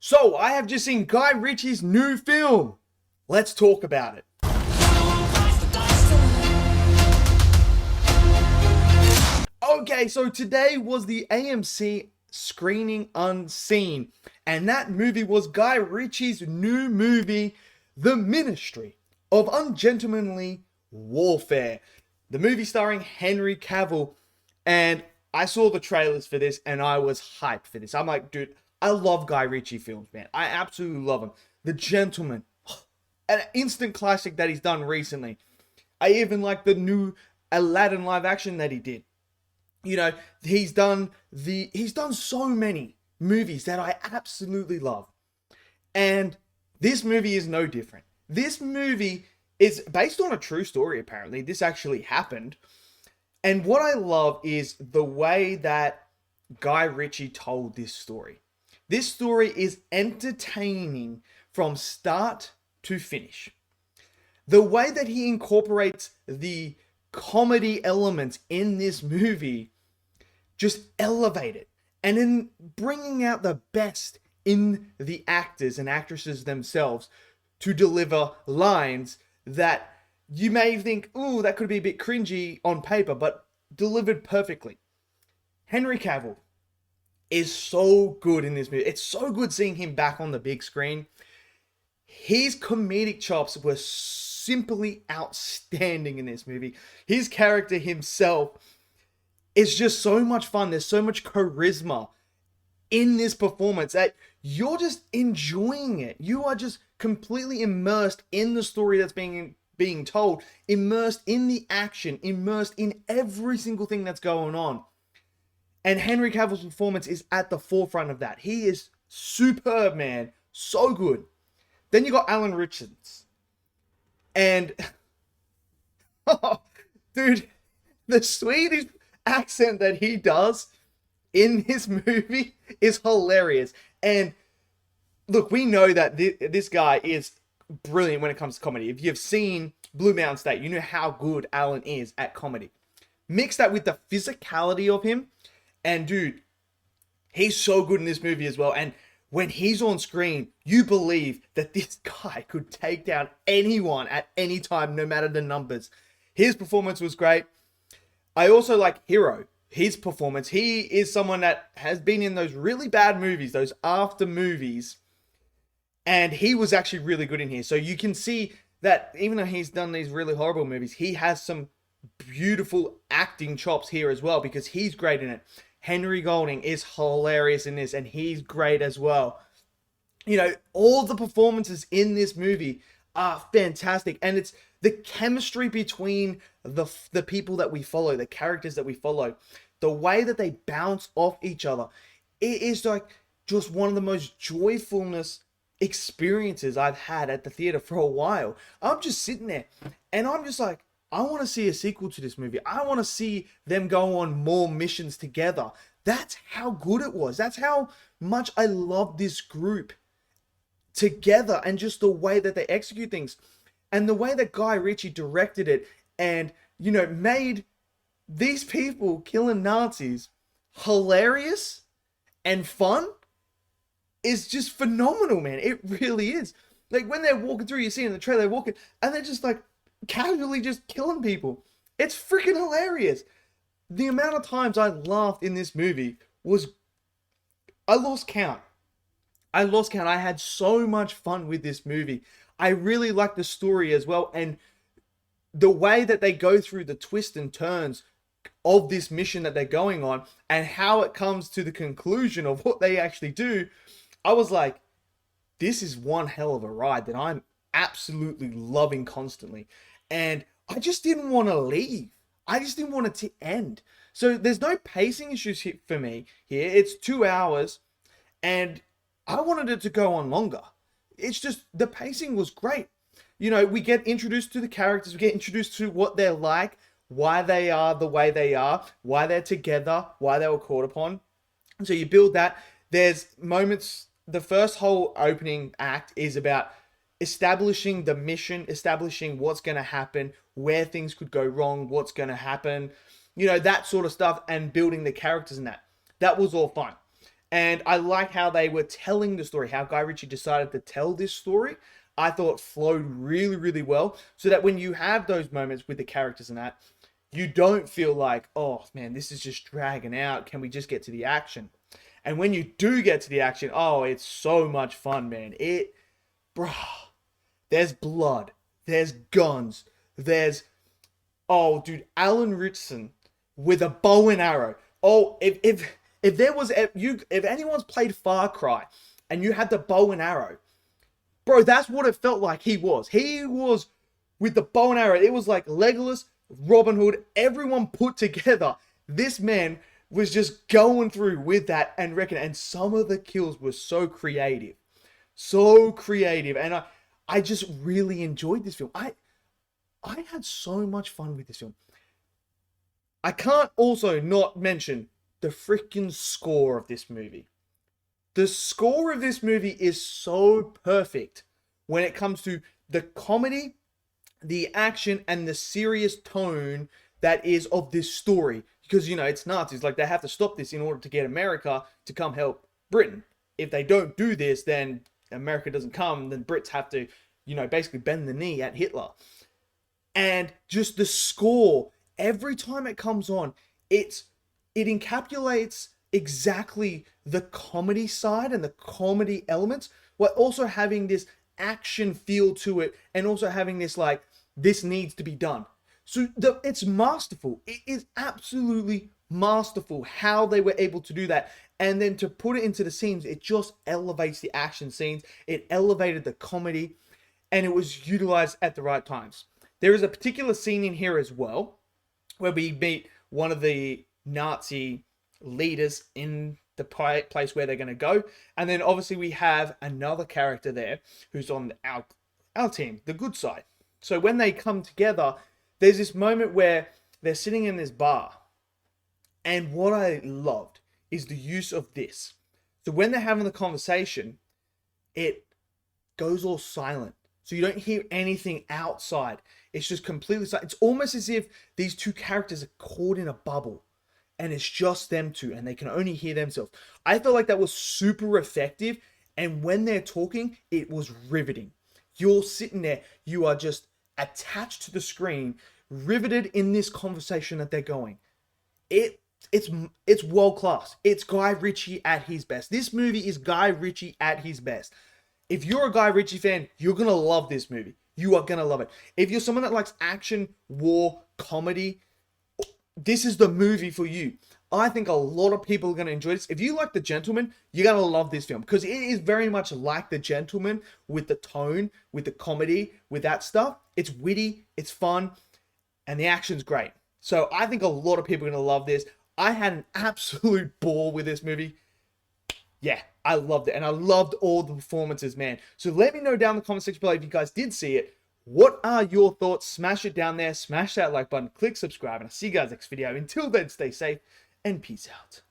So, I have just seen Guy Ritchie's new film. Let's talk about it. Okay, so today was the AMC screening unseen, and that movie was Guy Ritchie's new movie, The Ministry of Ungentlemanly Warfare. The movie starring Henry Cavill, and I saw the trailers for this and I was hyped for this. I'm like, dude, I love Guy Ritchie films, man. I absolutely love him. The Gentleman, an instant classic that he's done recently. I even like the new Aladdin live action that he did. You know, he's done so many movies that I absolutely love. And this movie is no different. This movie is based on a true story, apparently. This actually happened. And what I love is the way that Guy Ritchie told this story. This story is entertaining from start to finish. The way that he incorporates the comedy elements in this movie just elevate it. And in bringing out the best in the actors and actresses themselves to deliver lines that you may think, ooh, that could be a bit cringy on paper, but delivered perfectly. Henry Cavill is so good in this movie. It's so good seeing him back on the big screen. His comedic chops were simply outstanding in this movie. His character himself is just so much fun. There's so much charisma in this performance that you're just enjoying it. You are just completely immersed in the story that's being told, immersed in the action, immersed in every single thing that's going on. And Henry Cavill's performance is at the forefront of that. He is superb, man. So good. Then you got Alan Richards. And, oh, dude, the Swedish accent that he does in this movie is hilarious. And look, we know that this guy is brilliant when it comes to comedy. If you've seen Blue Mountain State, you know how good Alan is at comedy. Mix that with the physicality of him, and dude, he's so good in this movie as well. And when he's on screen, you believe that this guy could take down anyone at any time, no matter the numbers. His performance was great. I also like Hero, his performance. He is someone that has been in those really bad movies, those after movies, and he was actually really good in here. So you can see that even though he's done these really horrible movies, he has some beautiful acting chops here as well, because he's great in it. Henry Golding is hilarious in this, and he's great as well. You know, all the performances in this movie are fantastic, and it's the chemistry between the people that we follow, the characters that we follow, the way that they bounce off each other. It is like just one of the most joyfulness experiences I've had at the theater for a while. I'm just sitting there, and I'm just like, I want to see a sequel to this movie. I want to see them go on more missions together. That's how good it was. That's how much I love this group together, and just the way that they execute things, and the way that Guy Ritchie directed it, and, you know, made these people killing Nazis hilarious and fun is just phenomenal, man. It really is. Like, when they're walking through, you see in the trailer, they're walking, and they're just like casually just killing people. It's freaking hilarious. The amount of times I laughed in this movie was, I lost count. I had so much fun with this movie. I really like the story as well, and the way that they go through the twists and turns of this mission that they're going on, and how it comes to the conclusion of what they actually do. I was like, this is one hell of a ride that I'm absolutely loving constantly. And I just didn't want to leave. I just didn't want it to end. So there's no pacing issues here for me here. It's 2 hours, and I wanted it to go on longer. It's just, the pacing was great. You know, we get introduced to the characters, we get introduced to what they're like, why they are the way they are, why they're together, why they were caught upon. And so you build that. There's moments, the first whole opening act is about establishing the mission, establishing what's going to happen, where things could go wrong, what's going to happen, you know, that sort of stuff, and building the characters in that. That was all fun. And I like how they were telling the story, how Guy Ritchie decided to tell this story. I thought flowed really, really well, so that when you have those moments with the characters and that, you don't feel like, oh man, this is just dragging out. Can we just get to the action? And when you do get to the action, oh, it's so much fun, man. Bruh, there's blood, there's guns, there's, oh, dude, Alan Ritchson with a bow and arrow. Oh, if there was, if anyone's played Far Cry and you had the bow and arrow, bro, that's what it felt like he was. He was with the bow and arrow. It was like Legolas, Robin Hood, everyone put together. This man was just going through with that and some of the kills were so creative. So creative. And I just really enjoyed this film. I had so much fun with this film. I can't also not mention the freaking score of this movie. The score of this movie is so perfect when it comes to the comedy, the action, and the serious tone that is of this story. Because, you know, it's Nazis. Like, they have to stop this in order to get America to come help Britain. If they don't do this, then America doesn't come. Then Brits have to, you know, basically bend the knee at Hitler. And just the score, every time it comes on, it encapsulates exactly the comedy side and the comedy elements, while also having this action feel to it, and also having this, like, this needs to be done. So it's masterful. It is absolutely masterful how they were able to do that. And then to put it into the scenes, it just elevates the action scenes. It elevated the comedy, and it was utilized at the right times. There is a particular scene in here as well where we meet one of the Nazi leaders in the place where they're going to go. And then obviously we have another character there who's on our team, the good side. So when they come together, there's this moment where they're sitting in this bar. And what I loved is the use of this. So when they're having the conversation, it goes all silent. So you don't hear anything outside. It's just completely silent. It's almost as if these two characters are caught in a bubble. And it's just them two, and they can only hear themselves. I felt like that was super effective, and when they're talking, it was riveting. You're sitting there, you are just attached to the screen, riveted in this conversation that they're going. It's world class. It's Guy Ritchie at his best. This movie is Guy Ritchie at his best. If you're a Guy Ritchie fan, you're gonna love this movie. You are gonna love it. If you're someone that likes action, war, comedy, this is the movie for you. I think a lot of people are going to enjoy this. If you like The Gentleman, you're going to love this film, because it is very much like The Gentleman, with the tone, with the comedy, with that stuff. It's witty, it's fun, and the action's great. So I think a lot of people are going to love this. I had an absolute ball with this movie. Yeah, I loved it. And I loved all the performances, man. So let me know down in the comment section below if you guys did see it. What are your thoughts? Smash it down there. Smash that like button. Click subscribe. And I'll see you guys next video. Until then, stay safe and peace out.